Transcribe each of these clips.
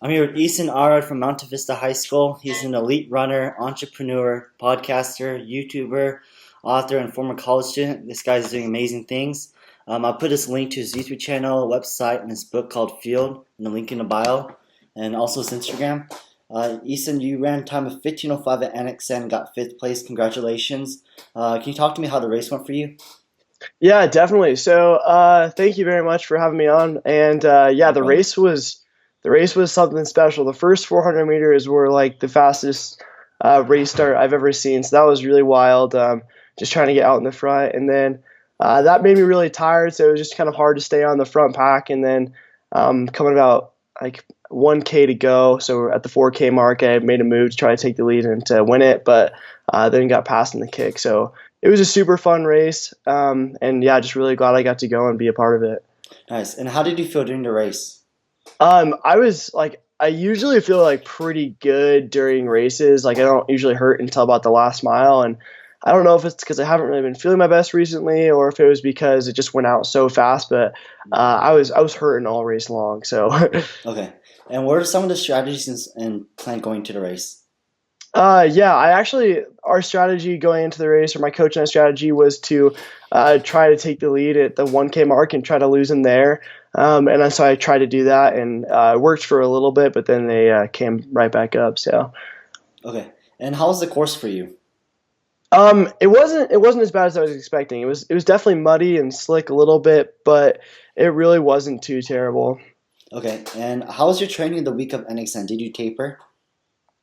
I'm here with Easton Allred from Mountain Vista High School. He's an elite runner, entrepreneur, podcaster, YouTuber, author, and former college student. This guy's doing amazing things. I'll put his link to his YouTube channel, website, and his book called Field in the link in the bio, and also his Instagram. Easton, you ran time of 15:05 at NXN, got fifth place. Congratulations. Can you talk to me how the race went for you? Yeah, definitely. So, thank you very much for having me on. And yeah, No problem. the race was something special. The first 400 meters were like the fastest race start I've ever seen. So that was really wild. Just trying to get out in the front, and then that made me really tired. So it was just kind of hard to stay on the front pack. And then coming about like 1K to go, so at the 4K mark, I made a move to try to take the lead and to win it, but then got passed in the kick. So it was a super fun race, and yeah, just really glad I got to go and be a part of it. Nice. And how did you feel during the race? I was like, I usually feel like pretty good during races. Like I don't usually hurt until about the last mile, and I don't know if it's because I haven't really been feeling my best recently, or if it was because it just went out so fast. But I was hurting all race long. So Okay. And what are some of the strategies and plan going to the race? Yeah, our strategy going into the race, or my coach and I strategy, was to try to take the lead at the 1K mark and try to lose them there. So I tried to do that, and it worked for a little bit, but then they came right back up. So Okay. And how was the course for you? it wasn't as bad as I was expecting. It was definitely muddy and slick a little bit, but it really wasn't too terrible. Okay. And how was your training the week of NXN? Did you taper?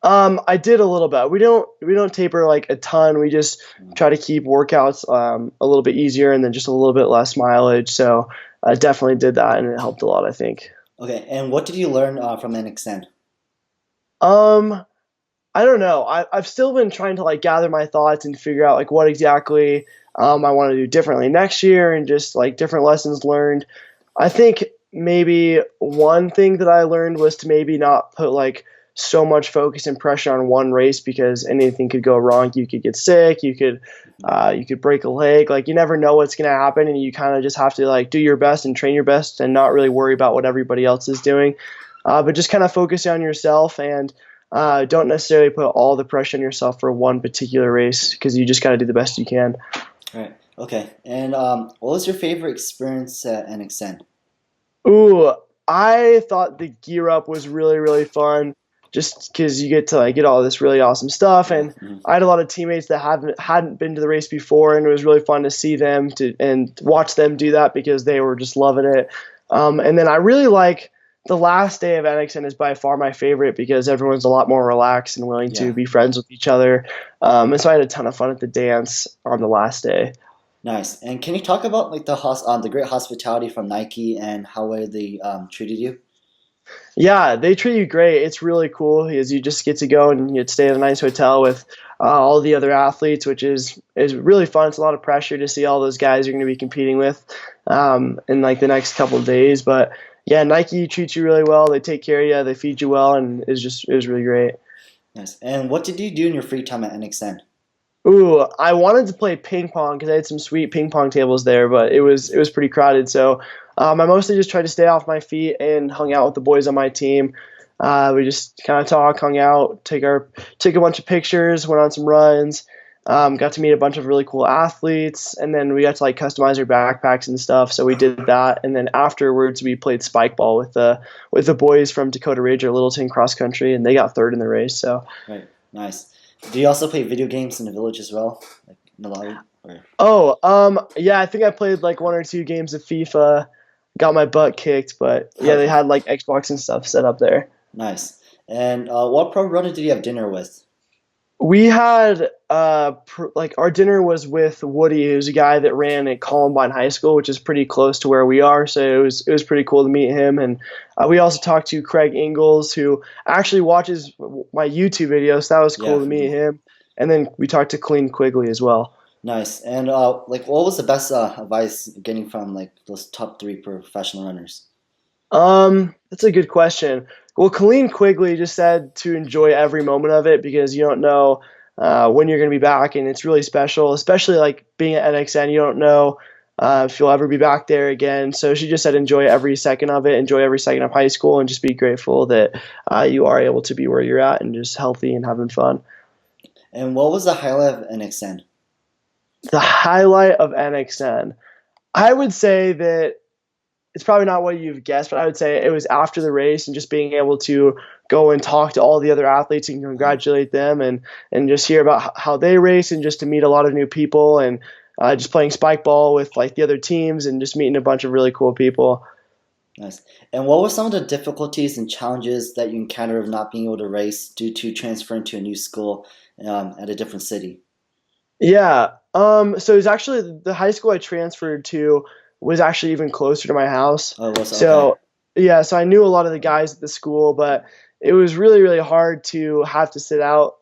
I did a little bit. We don't taper like a ton. We just try to keep workouts a little bit easier and then just a little bit less mileage. So I definitely did that, and it helped a lot, I think. Okay. And what did you learn from NXN? Um, I don't know. I've still been trying to like gather my thoughts and figure out like what exactly I want to do differently next year, and just like different lessons learned. I think maybe one thing that I learned was to maybe not put like so much focus and pressure on one race, because anything could go wrong. You could get sick, you could break a leg. Like you never know what's gonna happen, and you kind of just have to like do your best and train your best and not really worry about what everybody else is doing. But just kind of focus on yourself, and don't necessarily put all the pressure on yourself for one particular race, because you just got to do the best you can. All right. Okay. And what was your favorite experience at NXN? Ooh, I thought the gear up was really, really fun, just because you get to like get all this really awesome stuff. Yeah. And I had a lot of teammates that hadn't been to the race before, and it was really fun to see them to and watch them do that, because they were just loving it. And then I really like the last day of NXN is by far my favorite, because everyone's a lot more relaxed and willing to Yeah. be friends with each other. And so I had a ton of fun at the dance on the last day. Nice. And can you talk about like the great hospitality from Nike and how well they treated you? Yeah, they treat you great. It's really cool because you just get to go and you stay at a nice hotel with all the other athletes, which is really fun. It's a lot of pressure to see all those guys you're going to be competing with in like the next couple of days. But yeah, Nike treats you really well. They take care of you. They feed you well, and it was really great. Nice. And what did you do in your free time at NXN? Ooh, I wanted to play ping pong because I had some sweet ping pong tables there, but it was pretty crowded. So I mostly just tried to stay off my feet and hung out with the boys on my team. We just kind of talk, hung out, took a bunch of pictures, went on some runs, got to meet a bunch of really cool athletes, and then we got to like customize our backpacks and stuff. So we did that, and then afterwards we played spike ball with the boys from Dakota Ridge or Littleton cross country, and they got third in the race. So. Right. Nice. Do you also play video games in the village as well, like in the lobby? Or Oh, yeah, I think I played like one or two games of FIFA, got my butt kicked, but yeah, they okay. had like Xbox and stuff set up there. Nice. And what pro runner did you have dinner with? We had like our dinner was with Woody, who's a guy that ran at Columbine High School, which is pretty close to where we are. So it was pretty cool to meet him, and we also talked to Craig Ingalls, who actually watches my YouTube videos. So that was cool Yeah. to meet him, and then we talked to Clean Quigley as well. Nice. And like, what was the best advice getting from like those top three professional runners? That's a good question. Well, Colleen Quigley just said to enjoy every moment of it, because you don't know when you're going to be back, and it's really special, especially like being at NXN. You don't know if you'll ever be back there again. So she just said enjoy every second of it, enjoy every second of high school, and just be grateful that you are able to be where you're at and just healthy and having fun. And what was the highlight of NXN? The highlight of NXN, I would say that it's probably not what you've guessed, but I would say it was after the race and just being able to go and talk to all the other athletes and congratulate them and just hear about how they race and just to meet a lot of new people and just playing spike ball with like the other teams and just meeting a bunch of really cool people. Nice. And what were some of the difficulties and challenges that you encountered of not being able to race due to transferring to a new school at a different city? Yeah. So it was actually the high school I transferred to was actually even closer to my house. Oh, it was okay. So yeah, so I knew a lot of the guys at the school, but it was really, really hard to have to sit out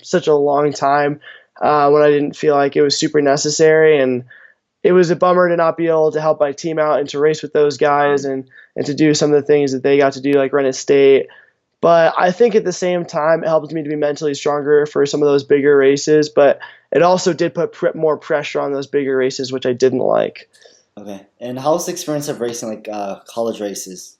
such a long time when I didn't feel like it was super necessary. And it was a bummer to not be able to help my team out and to race with those guys and to do some of the things that they got to do, like run a state. But I think at the same time, it helped me to be mentally stronger for some of those bigger races. But it also did put more pressure on those bigger races, which I didn't like. Okay. And how was the experience of racing like college races?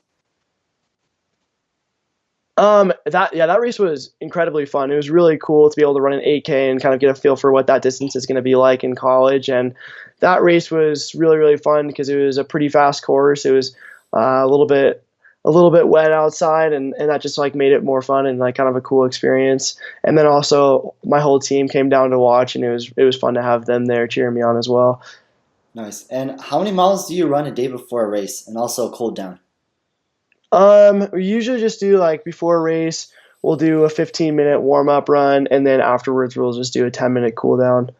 That race was incredibly fun. It was really cool to be able to run an 8K and kind of get a feel for what that distance is going to be like in college. And that race was really, really fun because it was a pretty fast course. It was a little bit wet outside, and that just like made it more fun and like kind of a cool experience. And then also my whole team came down to watch, and it was fun to have them there cheering me on as well. Nice. And how many miles do you run a day before a race and also cool down? We usually just do like before a race, we'll do a 15-minute warm up run, and then afterwards we'll just do a 10-minute cool down.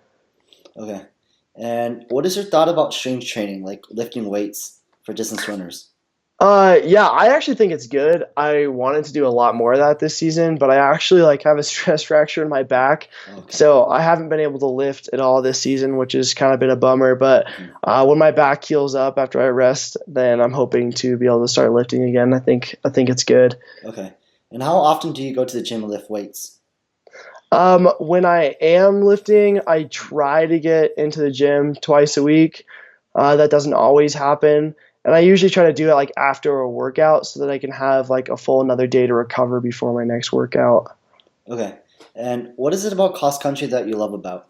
Okay. And what is your thought about strength training, like lifting weights for distance runners? Yeah, I actually think it's good. I wanted to do a lot more of that this season, but I actually like have a stress fracture in my back, Okay. so I haven't been able to lift at all this season, which has kind of been a bummer. But when my back heals up after I rest, then I'm hoping to be able to start lifting again. I think it's good. Okay. And how often do you go to the gym and lift weights? When I am lifting, I try to get into the gym twice a week. That doesn't always happen. And I usually try to do it like after a workout so that I can have like a full another day to recover before my next workout. Okay. And what is it about cross country that you love about?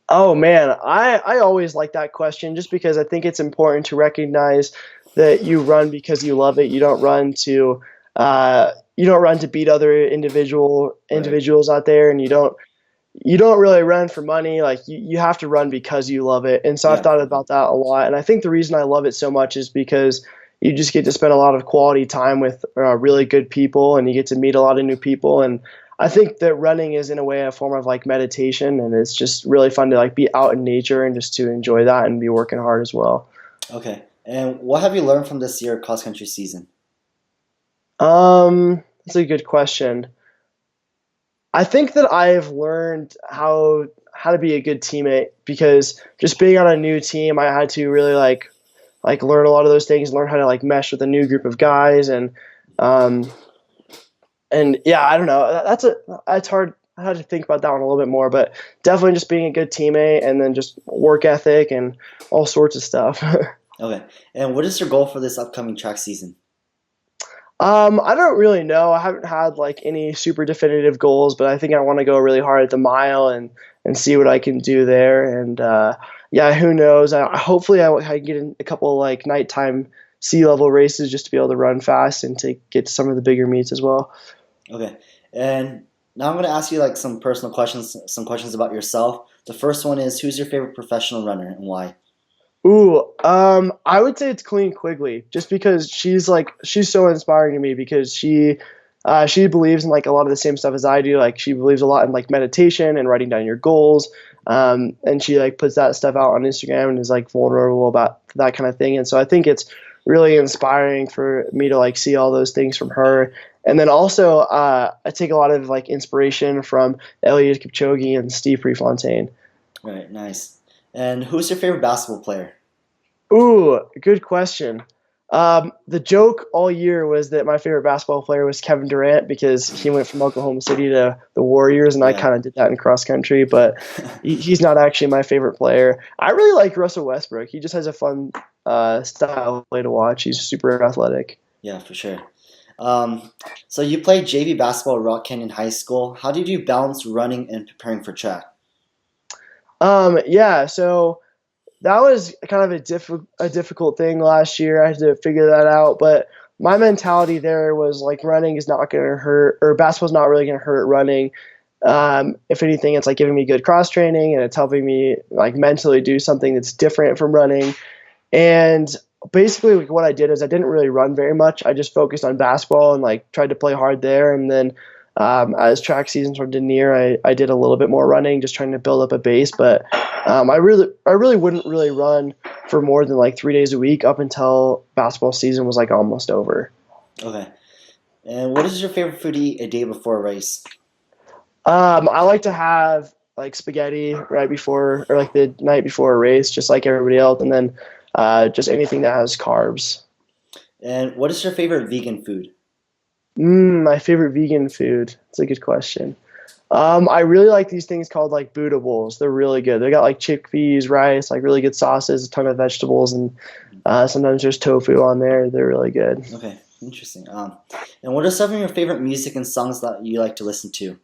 Oh man, I always like that question just because I think it's important to recognize that you run because you love it. You don't run to beat other Right. individuals out there, and you don't really run for money. Like you have to run because you love it. And so I've Yeah. thought about that a lot. And I think the reason I love it so much is because you just get to spend a lot of quality time with really good people, and you get to meet a lot of new people. And I think that running is in a way a form of like meditation, and it's just really fun to like be out in nature and just to enjoy that and be working hard as well. Okay. And what have you learned from this year cross country season? That's a good question. I think that I've learned how to be a good teammate because just being on a new team, I had to really like learn a lot of those things, learn how to like mesh with a new group of guys, um and yeah, I don't know. That's hard. I had to think about that one a little bit more, but definitely just being a good teammate and then just work ethic and all sorts of stuff. Okay. And what is your goal for this upcoming track season? I don't really know. I haven't had like any super definitive goals, but I think I want to go really hard at the mile and see what I can do there. And yeah, who knows? Hopefully I can get in a couple of like nighttime sea level races just to be able to run fast and to get to some of the bigger meets as well. Okay. And now I'm going to ask you like some personal questions, some questions about yourself. The first one is, who's your favorite professional runner and why? Ooh, I would say it's Colleen Quigley, just because she's so inspiring to me because she believes in like a lot of the same stuff as I do. Like she believes a lot in like meditation and writing down your goals. And she like puts that stuff out on Instagram and is like vulnerable about that kind of thing. And so I think it's really inspiring for me to like see all those things from her. And then also, I take a lot of like inspiration from Eliud Kipchoge and Steve Prefontaine. Right, nice. And who's your favorite basketball player? Ooh, good question. The joke all year was that my favorite basketball player was Kevin Durant because he went from Oklahoma City to the Warriors, and I Yeah. kind of did that in cross country. But he's not actually my favorite player. I really like Russell Westbrook. He just has a fun style of play to watch. He's super athletic. Yeah, for sure. Um, so you played JV basketball at Rock Canyon High School. How did you balance running and preparing for track? Yeah, so that was kind of a difficult thing last year. I had to figure that out, but my mentality there was like running is not going to hurt, or basketball's not really going to hurt running. If anything, it's like giving me good cross training and it's helping me like mentally do something that's different from running. And basically, like, what I did is I didn't really run very much. I just focused on basketball and like tried to play hard there. And then as track season started to near, I did a little bit more running, just trying to build up a base. But I really wouldn't really run for more than like 3 days a week up until basketball season was like almost over. Okay. And what is your favorite food to eat a day before a race? I like to have like spaghetti right before or like the night before a race, just like everybody else, and then just anything that has carbs. And what is your favorite vegan food? My favorite vegan food. That's a good question. I really like these things called like Buddha bowls. They're really good. They got like chickpeas, rice, like really good sauces, a ton of vegetables, and sometimes there's tofu on there. They're really good. Okay, interesting. And what are some of your favorite music and songs that you like to listen to?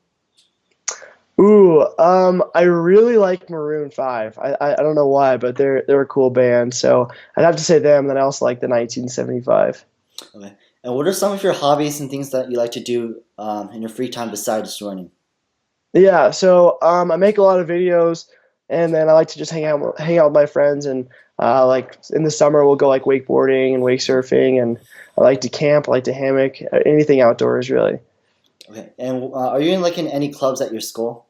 I really like Maroon 5. I don't know why, but they're a cool band. So I'd have to say them. And then I also like the 1975. Okay. And what are some of your hobbies and things that you like to do in your free time besides running? Yeah, so I make a lot of videos, and then I like to just hang out with my friends, and like in the summer we'll go like wakeboarding and wake surfing, and I like to camp, I like to hammock, anything outdoors really. Okay. And are you in any clubs at your school?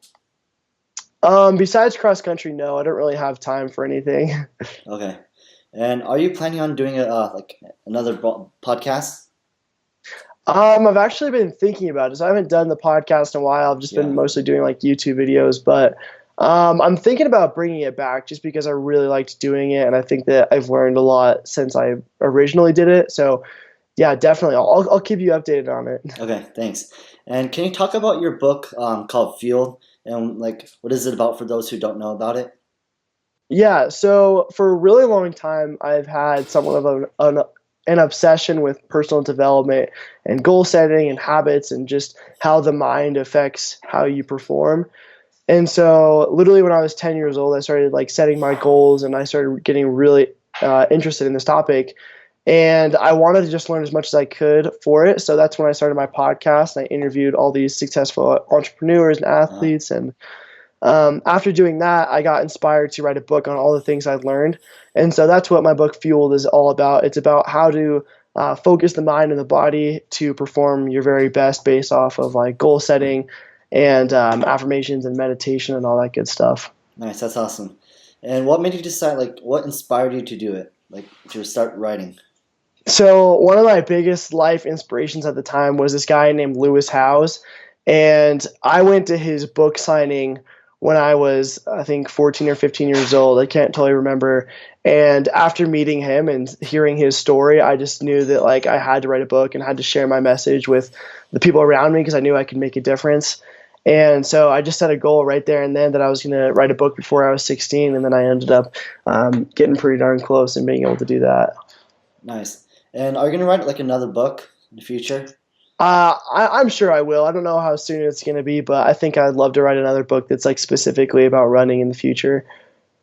Besides cross country, no, I don't really have time for anything. Okay. And are you planning on doing another podcast? I've actually been thinking about it. So I haven't done the podcast in a while. I've just been Yeah. mostly doing like YouTube videos, but I'm thinking about bringing it back just because I really liked doing it, and I think that I've learned a lot since I originally did it. So yeah, definitely, I'll keep you updated on it. Okay, thanks. And can you talk about your book called Fueled and what is it about for those who don't know about it? Yeah, so for a really long time, I've had somewhat of an obsession with personal development and goal setting and habits and just how the mind affects how you perform. And so, literally, when I was 10 years old, I started like setting my goals, and I started getting really interested in this topic. And I wanted to just learn as much as I could for it. So that's when I started my podcast. And I interviewed all these successful entrepreneurs and Uh, athletes. And after doing that, I got inspired to write a book on all the things I've learned. And so that's what my book Fueled is all about. It's about how to focus the mind and the body to perform your very best based off of like goal setting and affirmations and meditation and all that good stuff. nice, that's awesome. And what made you decide, what inspired you to do it, to start writing? So one of my biggest life inspirations at the time was this guy named Lewis Howes, and I went to his book signing when I was, I think, 14 or 15 years old. I can't totally remember. And after meeting him and hearing his story, I just knew that like I had to write a book and had to share my message with the people around me because I knew I could make a difference. And so I just set a goal right there and then that I was going to write a book before I was 16, and then I ended up getting pretty darn close and being able to do that. Nice. And are you gonna write another book in the future? I'm sure I will. I don't know how soon it's going to be, but I think I'd love to write another book that's like specifically about running in the future.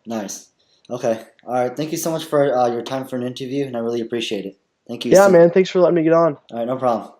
Nice. Okay. All right. Thank you so much for your time for an interview, and I really appreciate it. Thank you. Yeah, man. Thanks for letting me get on. All right. No problem.